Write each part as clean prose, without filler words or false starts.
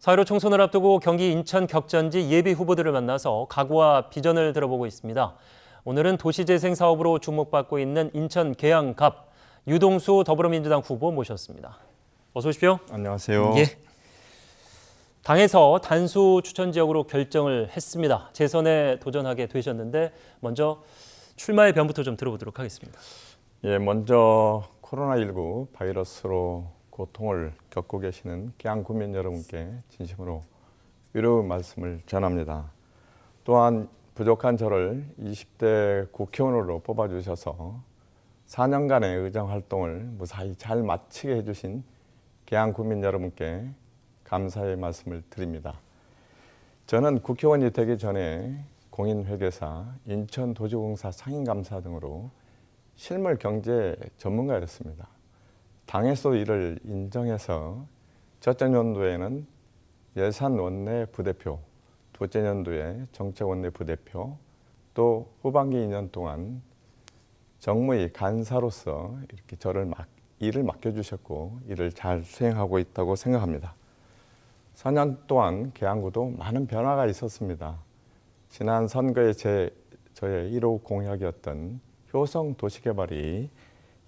4.15 총선을 앞두고 경기 인천 격전지 예비 후보들을 만나서 각오와 비전을 들어보고 있습니다. 오늘은 도시재생 사업으로 주목받고 있는 인천 계양갑 유동수 더불어민주당 후보 모셨습니다. 어서 오십시오. 안녕하세요. 예. 당에서 단수 추천 지역으로 결정을 했습니다. 재선에 도전하게 되셨는데 먼저 출마의 변부터 좀 들어보도록 하겠습니다. 예, 먼저 코로나19 바이러스로 고통을 겪고 계시는 계양 국민 여러분께 진심으로 위로 말씀을 전합니다. 또한 부족한 저를 20대 국회의원으로 뽑아주셔서 4년간의 의정 활동을 무사히 잘 마치게 해주신 계양 국민 여러분께 감사의 말씀을 드립니다. 저는 국회의원이 되기 전에 공인회계사, 인천도시공사 상임감사 등으로 실물 경제 전문가였습니다. 당에서 이를 인정해서 첫째 연도에는 예산원내 부대표, 둘째 연도에 정책원내 부대표, 또 후반기 2년 동안 정무위 간사로서 이렇게 저를 일을 맡겨주셨고 일을 잘 수행하고 있다고 생각합니다. 4년 동안 계양구도 많은 변화가 있었습니다. 지난 선거에 저의 1호 공약이었던 효성 도시개발이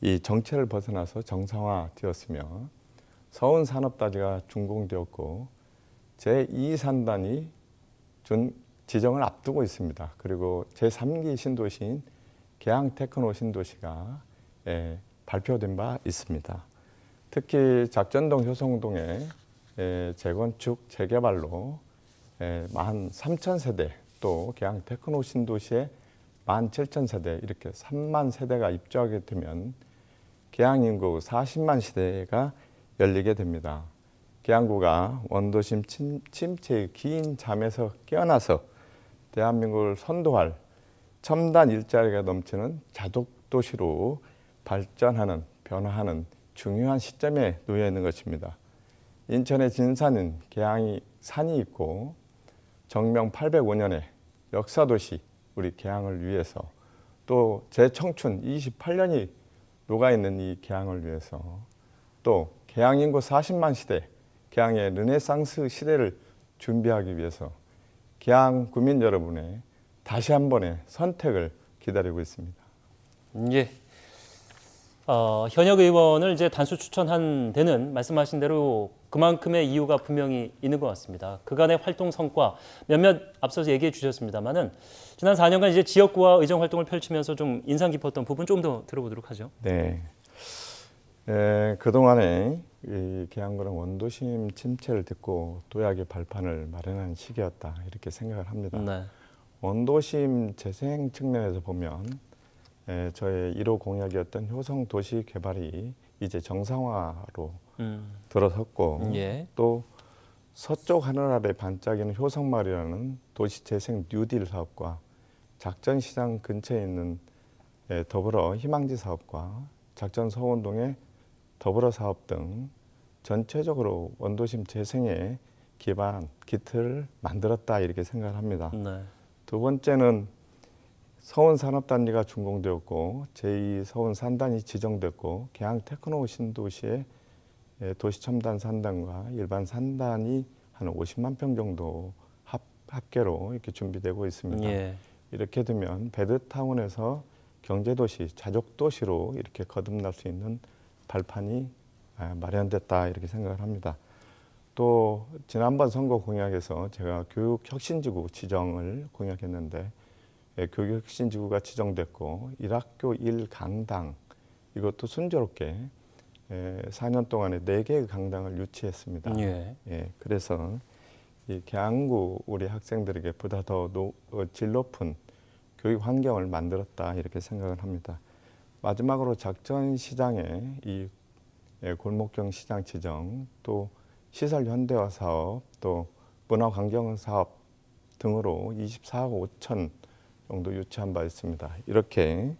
이 정체를 벗어나서 정상화되었으며 서운 산업단지가 준공되었고 제2산단이 지정을 앞두고 있습니다. 그리고 제3기 신도시인 계양 테크노 신도시가 발표된 바 있습니다. 특히 작전동 효성동의 재건축 재개발로 13,000세대 또 계양 테크노 신도시에 17,000세대 이렇게 3만 세대가 입주하게 되면 계양 인구 40만 시대가 열리게 됩니다. 계양구가 원도심 침체의 긴 잠에서 깨어나서 대한민국을 선도할 첨단 일자리가 넘치는 자독도시로 발전하는 변화하는 중요한 시점에 놓여 있는 것입니다. 인천의 진산인 계양이 산이 있고 정명 805년에 역사도시 우리 계양을 위해서 또 재청춘 28년이 녹아있는 이 계양을 위해서 또 계양 인구 40만 시대 계양의 르네상스 시대를 준비하기 위해서 계양 구민 여러분의 다시 한 번의 선택을 기다리고 있습니다. 예. 현역 의원을 이제 단수 추천한 데는 말씀하신 대로 그만큼의 이유가 분명히 있는 것 같습니다. 그간의 활동 성과 몇몇 앞서서 얘기해 주셨습니다만은 지난 4년간 이제 지역구와 의정 활동을 펼치면서 좀 인상 깊었던 부분 좀 더 들어보도록 하죠. 네. 그동안에 이 계양구는 원도심 침체를 딛고 도약의 발판을 마련한 시기였다 이렇게 생각을 합니다. 네. 원도심 재생 측면에서 보면 저의 1호 공약이었던 효성 도시 개발이 이제 정상화로 들어섰고 예. 또 서쪽 하늘 아래 반짝이는 효성마을이라는 도시재생 뉴딜 사업과 작전시장 근처에 있는 더불어 희망지 사업과 작전 서원동의 더불어 사업 등 전체적으로 원도심 재생에 기틀을 만들었다 이렇게 생각을 합니다. 네. 두 번째는 서운 산업단지가 준공되었고 제2 서운 산단이 지정됐고 계양 테크노 신도시의 도시 첨단 산단과 일반 산단이 한 50만 평 정도 합계로 이렇게 준비되고 있습니다. 예. 이렇게 되면 베드타운에서 경제도시, 자족도시로 이렇게 거듭날 수 있는 발판이 마련됐다 이렇게 생각을 합니다. 또 지난번 선거 공약에서 제가 교육혁신지구 지정을 공약했는데 교육혁신지구가 지정됐고 1학교 1강당 이것도 순조롭게 4년 동안에 4개의 강당을 유치했습니다. 예. 그래서 이 계양구 우리 학생들에게 보다 더 질 높은 교육 환경을 만들었다 이렇게 생각을 합니다. 마지막으로 작전시장의 이 골목경 시장 지정 또 시설 현대화 사업 또 문화환경 사업 등으로 24억 5천 정도 유치한 바 있습니다. 이렇게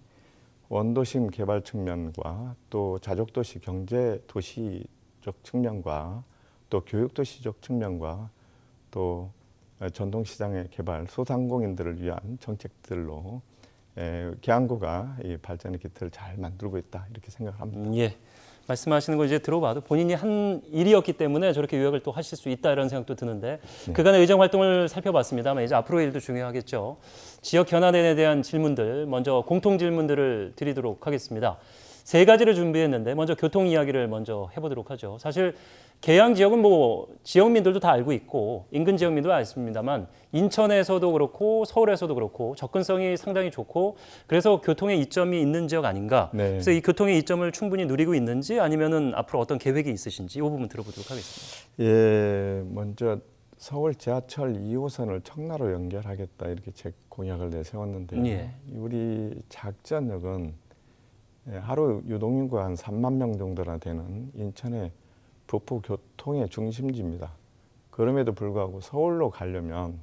원도심 개발 측면과 또 자족도시 경제도시적 측면과 또 교육도시적 측면과 또 전통시장의 개발, 소상공인들을 위한 정책들로 계양구가 이 발전의 기틀을 잘 만들고 있다 이렇게 생각합니다. 예. 말씀하시는 거 이제 들어봐도 본인이 한 일이었기 때문에 저렇게 요약을 또 하실 수 있다 이런 생각도 드는데 그간의 의정 활동을 살펴봤습니다만 이제 앞으로의 일도 중요하겠죠. 지역 현안에 대한 질문들 먼저 공통 질문들을 드리도록 하겠습니다. 세 가지를 준비했는데 먼저 교통 이야기를 먼저 해보도록 하죠. 사실 계양 지역은 뭐 지역민들도 다 알고 있고 인근 지역민도 알습니다만 인천에서도 그렇고 서울에서도 그렇고 접근성이 상당히 좋고 그래서 교통의 이점이 있는 지역 아닌가. 네. 그래서 이 교통의 이점을 충분히 누리고 있는지 아니면은 앞으로 어떤 계획이 있으신지 이 부분 들어보도록 하겠습니다. 예, 먼저 서울 지하철 2호선을 청라로 연결하겠다 이렇게 제 공약을 내세웠는데요. 예. 우리 작전역은 하루 유동인구가 한 3만 명 정도나 되는 인천의 북부 교통의 중심지입니다. 그럼에도 불구하고 서울로 가려면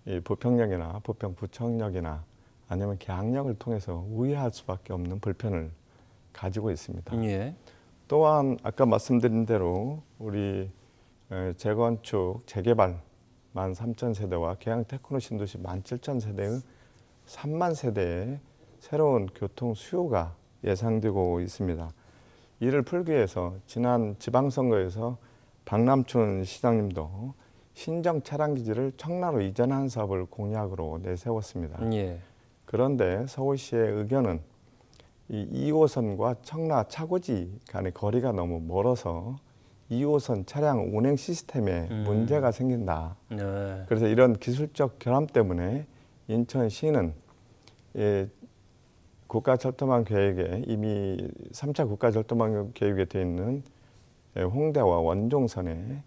이 부평역이나 부평구청역이나 아니면 계양역을 통해서 우회할 수밖에 없는 불편을 가지고 있습니다. 예. 또한 아까 말씀드린 대로 우리 재건축, 재개발 13,000세대와 계양 테크노 신도시 17,000세대의 3만 세대의 새로운 교통 수요가 예상되고 있습니다. 이를 풀기 위해서 지난 지방선거에서 박남춘 시장님도 신정 차량 기지를 청라로 이전하는 사업을 공약으로 내세웠습니다. 예. 그런데 서울시의 의견은 이 2호선과 청라 차고지 간의 거리가 너무 멀어서 2호선 차량 운행 시스템에 문제가 생긴다. 네. 그래서 이런 기술적 결함 때문에 인천시는 국가철도망 계획에 이미 3차 국가철도망 계획에 되어 있는 홍대와 원종선에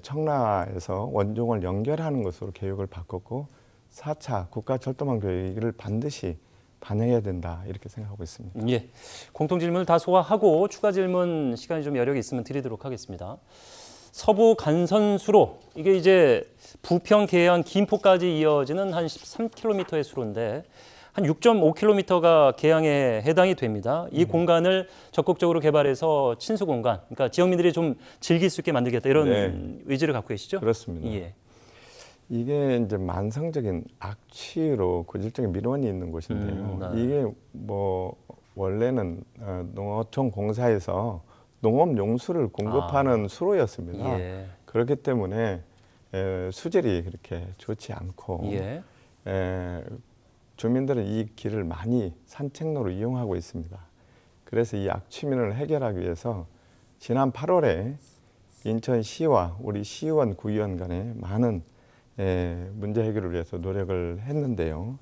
청라에서 원종을 연결하는 것으로 계획을 바꿨고 4차 국가철도망 계획을 반드시 반영해야 된다 이렇게 생각하고 있습니다. 예. 공통 질문을 다 소화하고 추가 질문 시간이 좀 여력이 있으면 드리도록 하겠습니다. 서부 간선수로 이게 이제 부평, 계양, 김포까지 이어지는 한 13km의 수로인데 한 6.5km가 계양에 해당이 됩니다. 이 공간을 적극적으로 개발해서 친수 공간, 그러니까 지역민들이 좀 즐길 수 있게 만들겠다 이런 네. 의지를 갖고 계시죠? 그렇습니다. 예. 이게 이제 만성적인 악취로 고질적인 민원이 있는 곳인데요. 네. 이게 뭐 원래는 농어촌 공사에서 농업 용수를 공급하는 수로였습니다. 예. 그렇기 때문에 수질이 그렇게 좋지 않고 예. 주민들은 이 길을 많이 산책로로 이용하고 있습니다. 그래서 이 악취민을 해결하기 위해서 지난 8월에 인천시와 우리 시의원, 구의원 간에 많은 문제 해결을 위해서 노력을 했는데요.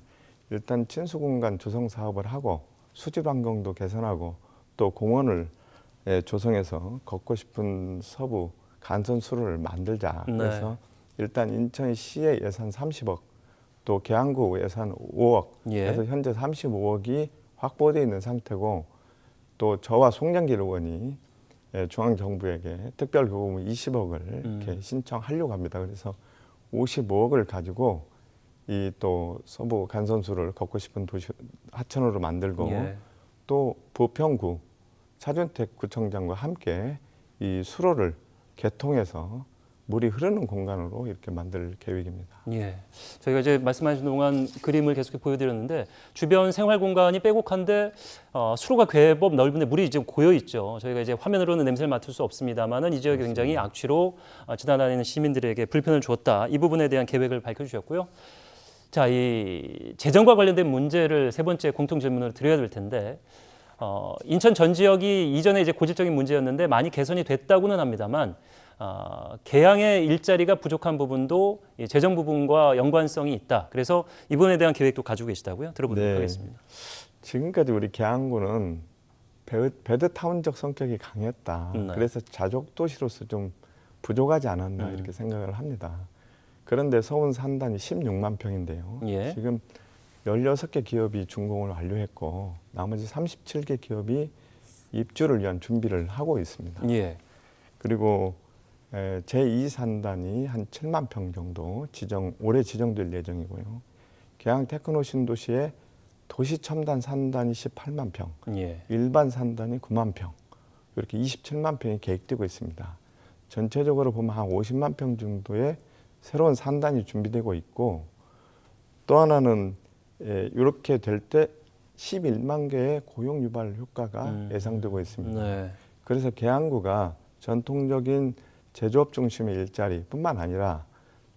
일단 친수공간 조성 사업을 하고 수질 환경도 개선하고 또 공원을 조성해서 걷고 싶은 서부 간선수로를 만들자. 네. 그래서 일단 인천시의 예산 30억 또 계양구 예산 5억 예. 그래서 현재 35억이 확보되어 있는 상태고 또 저와 송영길 의원이 중앙정부에게 특별교부금 20억을 이렇게 신청하려고 합니다. 그래서 55억을 가지고 이 또 서부 간선수를 걷고 싶은 도시 하천으로 만들고 예. 또 부평구 차준택 구청장과 함께 이 수로를 개통해서 물이 흐르는 공간으로 이렇게 만들 계획입니다. 예. 저희가 이제 말씀하신 동안 그림을 계속 보여드렸는데 주변 생활 공간이 빼곡한데 수로가 궤법 넓은데 물이 지금 고여 있죠. 저희가 이제 화면으로는 냄새를 맡을 수 없습니다만은 이 지역이 굉장히 악취로 지나다니는 시민들에게 불편을 주었다. 이 부분에 대한 계획을 밝혀주셨고요. 자, 이 재정과 관련된 문제를 세 번째 공통 질문으로 드려야 될 텐데. 인천 전 지역이 이전에 이제 고질적인 문제였는데 많이 개선이 됐다고는 합니다만 계양의 일자리가 부족한 부분도 재정 부분과 연관성이 있다. 그래서 이 부분에 대한 계획도 가지고 계시다고요? 들어보도록 하겠습니다. 지금까지 우리 계양구는 베드타운적 성격이 강했다. 네. 그래서 자족 도시로서 좀 부족하지 않았나 이렇게 생각을 합니다. 그런데 서울 산단이 16만 평인데요. 예. 지금 16개 기업이 준공을 완료했고 나머지 37개 기업이 입주를 위한 준비를 하고 있습니다. 예. 그리고 제2산단이 한 7만 평 정도 올해 지정될 예정이고요. 계양 테크노 신도시의 도시첨단 산단이 18만 평, 예. 일반 산단이 9만 평, 이렇게 27만 평이 계획되고 있습니다. 전체적으로 보면 한 50만 평 정도의 새로운 산단이 준비되고 있고 또 하나는 이렇게 될 때 11만 개의 고용 유발 효과가 예상되고 있습니다. 네. 그래서 계양구가 전통적인 제조업 중심의 일자리뿐만 아니라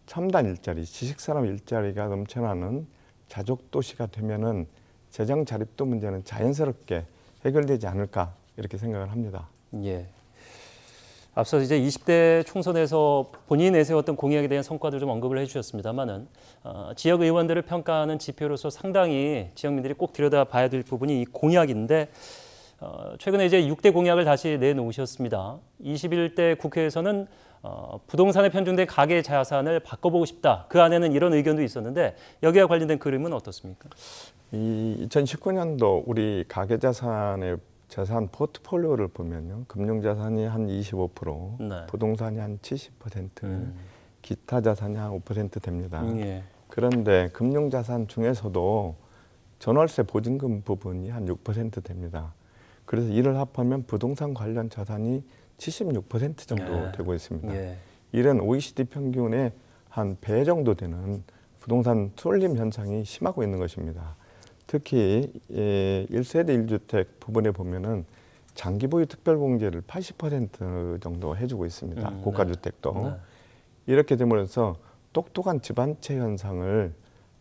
첨단 일자리, 지식산업 일자리가 넘쳐나는 자족 도시가 되면은 재정 자립도 문제는 자연스럽게 해결되지 않을까 이렇게 생각을 합니다. 예. 앞서 이제 20대 총선에서 본인이 내세웠던 공약에 대한 성과도 좀 언급을 해주셨습니다만은 지역 의원들을 평가하는 지표로서 상당히 지역민들이 꼭 들여다봐야 될 부분이 이 공약인데 최근에 이제 6대 공약을 다시 내놓으셨습니다. 21대 국회에서는 부동산에 편중된 가계 자산을 바꿔보고 싶다. 그 안에는 이런 의견도 있었는데 여기와 관련된 그림은 어떻습니까? 이 2019년도 우리 가계자산의 자산 포트폴리오를 보면요, 금융자산이 한 25%, 네. 부동산이 한 70%, 기타 자산이 한 5% 됩니다. 예. 그런데 금융자산 중에서도 전월세 보증금 부분이 한 6% 됩니다. 그래서 이를 합하면 부동산 관련 자산이 76% 정도 예. 되고 있습니다. 예. 이런 OECD 평균의 한 배 정도 되는 부동산 투올림 현상이 심하고 있는 것입니다. 특히 1세대 1주택 부분에 보면은 장기 보유 특별공제를 80% 정도 해주고 있습니다. 고가주택도. 네. 이렇게 되면서 똑똑한 집안채 현상을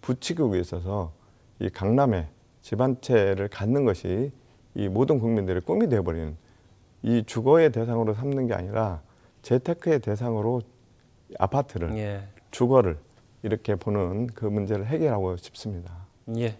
부추기기 위해서 이 강남에 집안채를 갖는 것이 이 모든 국민들의 꿈이 되어버리는, 이 주거의 대상으로 삼는 게 아니라 재테크의 대상으로 아파트를, 예. 주거를 이렇게 보는 그 문제를 해결하고 싶습니다. 예.